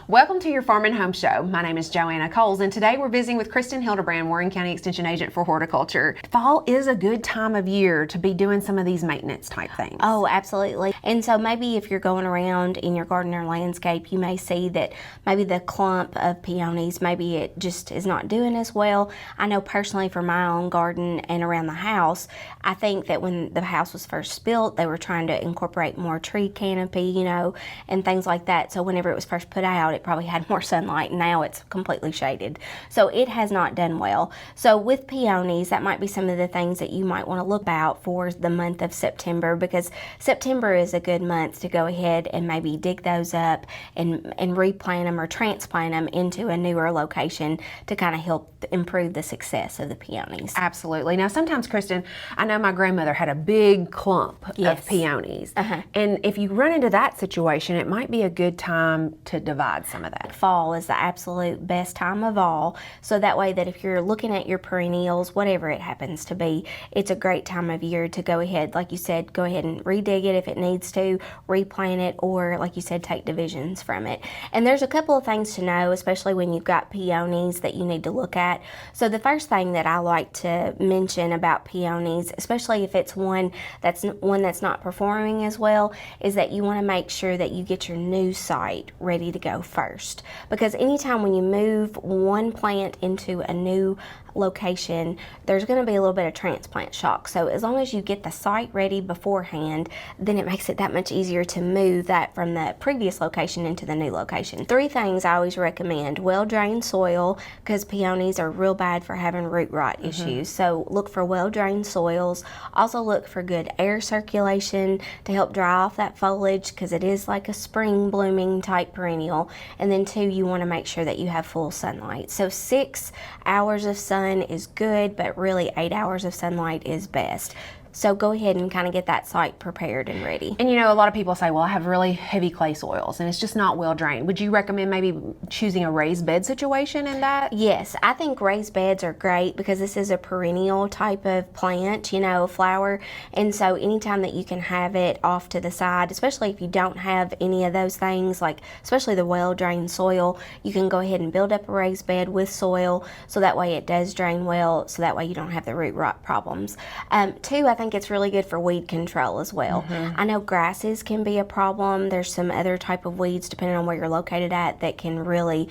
Welcome to your Farm and Home Show. My name is Joanna Coles, and today we're visiting with Kristin Hildabrand, Warren County Extension Agent for Horticulture. Fall is a good time of year to be doing some of these maintenance type things. Oh, absolutely. And so maybe if you're going around in your garden or landscape, you may see that maybe the clump of peonies, maybe it just is not doing as well. I know personally for my own garden and around the house, I think that when the house was first built, they were trying to incorporate more tree canopy, and things like that. So whenever it was first put out, it probably had more sunlight, and now it's completely shaded. So it has not done well. So with peonies, that might be some of the things that you might want to look out for the month of September, because September is a good month to go ahead and maybe dig those up and replant them or transplant them into a newer location to kind of help improve the success of the peonies. Absolutely. Now sometimes, Kristin, I know my grandmother had a big clump of peonies. And if you run into that situation, it might be a good time to divide some of that. Fall is the absolute best time of all, so that way that if you're looking at your perennials, whatever it happens to be, it's a great time of year to go ahead, like you said, go ahead and redig it if it needs to, replant it, or like you said, take divisions from it. And there's a couple of things to know, especially when you've got peonies, that you need to look at. So the first thing that I like to mention about peonies, especially if it's one that's not performing as well, is that you want to make sure that you get your new site ready to go first. Because anytime when you move one plant into a new location, there's going to be a little bit of transplant shock. So as long as you get the site ready beforehand, then it makes it that much easier to move that from the previous location into the new location. 3 things I always recommend: well-drained soil, because peonies are real bad for having root rot issues. So look for well-drained soils. Also look for good air circulation to help dry off that foliage, because it is like a spring blooming type perennial. And then 2, you want to make sure that you have full sunlight. So 6 hours of sun is good, but really 8 hours of sunlight is best. So go ahead and kind of get that site prepared and ready. And a lot of people say, well, I have really heavy clay soils and it's just not well drained. Would you recommend maybe choosing a raised bed situation in that? Yes, I think raised beds are great because this is a perennial type of plant, a flower. And so anytime that you can have it off to the side, especially if you don't have any of those things, like especially the well-drained soil, you can go ahead and build up a raised bed with soil, so that way it does drain well, so that way you don't have the root rot problems. 2, I think it's really good for weed control as well. I know grasses can be a problem. There's some other type of weeds, depending on where you're located at, that can really,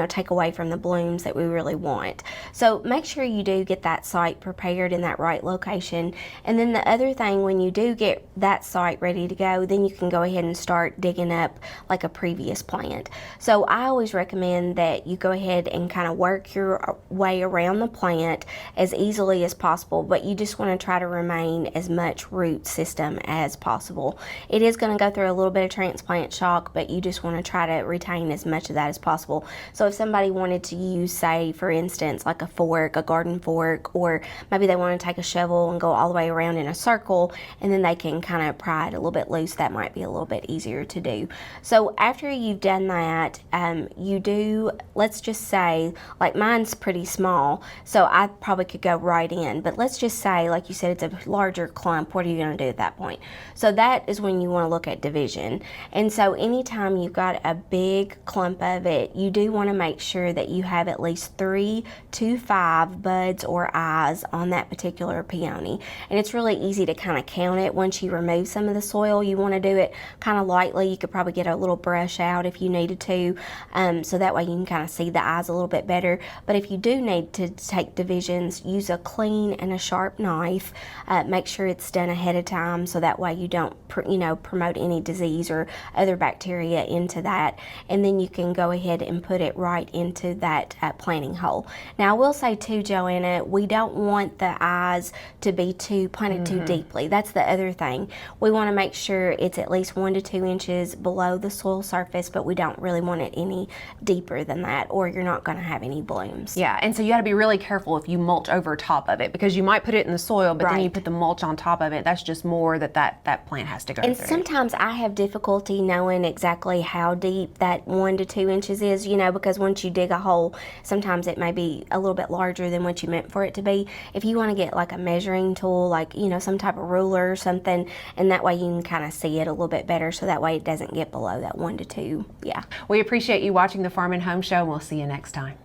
take away from the blooms that we really want. So make sure you do get that site prepared in that right location. And then the other thing, when you do get that site ready to go, then you can go ahead and start digging up like a previous plant. So I always recommend that you go ahead and kind of work your way around the plant as easily as possible, but you just want to try to remain as much root system as possible. It is going to go through a little bit of transplant shock, but you just want to try to retain as much of that as possible. So if somebody wanted to use, say, for instance, like a garden fork, or maybe they want to take a shovel and go all the way around in a circle, and then they can kind of pry it a little bit loose, that might be a little bit easier to do. So after you've done that, let's just say, like mine's pretty small, so I probably could go right in, but let's just say, like you said, it's a larger clump. What are you going to do at that point? So that is when you want to look at division. And so anytime you've got a big clump of it, you do want to make sure that you have at least 3 to 5 buds or eyes on that particular peony. And it's really easy to kind of count it once you remove some of the soil. You want to do it kind of lightly. You could probably get a little brush out if you needed to, so that way you can kind of see the eyes a little bit better. But if you do need to take divisions, use a clean and a sharp knife. Make sure it's done ahead of time, so that way you don't promote any disease or other bacteria into that. And then you can go ahead and put it right into that planting hole. Now I will say too, Joanna, we don't want the eyes to be planted too deeply. That's the other thing. We want to make sure it's at least 1 to 2 inches below the soil surface, but we don't really want it any deeper than that, or you're not going to have any blooms. Yeah, and so you got to be really careful if you mulch over top of it, because you might put it in the soil, but then you Right. put the mulch on top of it. That's just more that plant has to go And through. sometimes I have difficulty knowing exactly how deep that 1 to 2 inches is, because once you dig a hole, sometimes it may be a little bit larger than what you meant for it to be. If you want to get like a measuring tool, like, some type of ruler or something, and that way you can kind of see it a little bit better, so that way it doesn't get below that 1 to 2. Yeah. We appreciate you watching the Farm and Home Show, and we'll see you next time.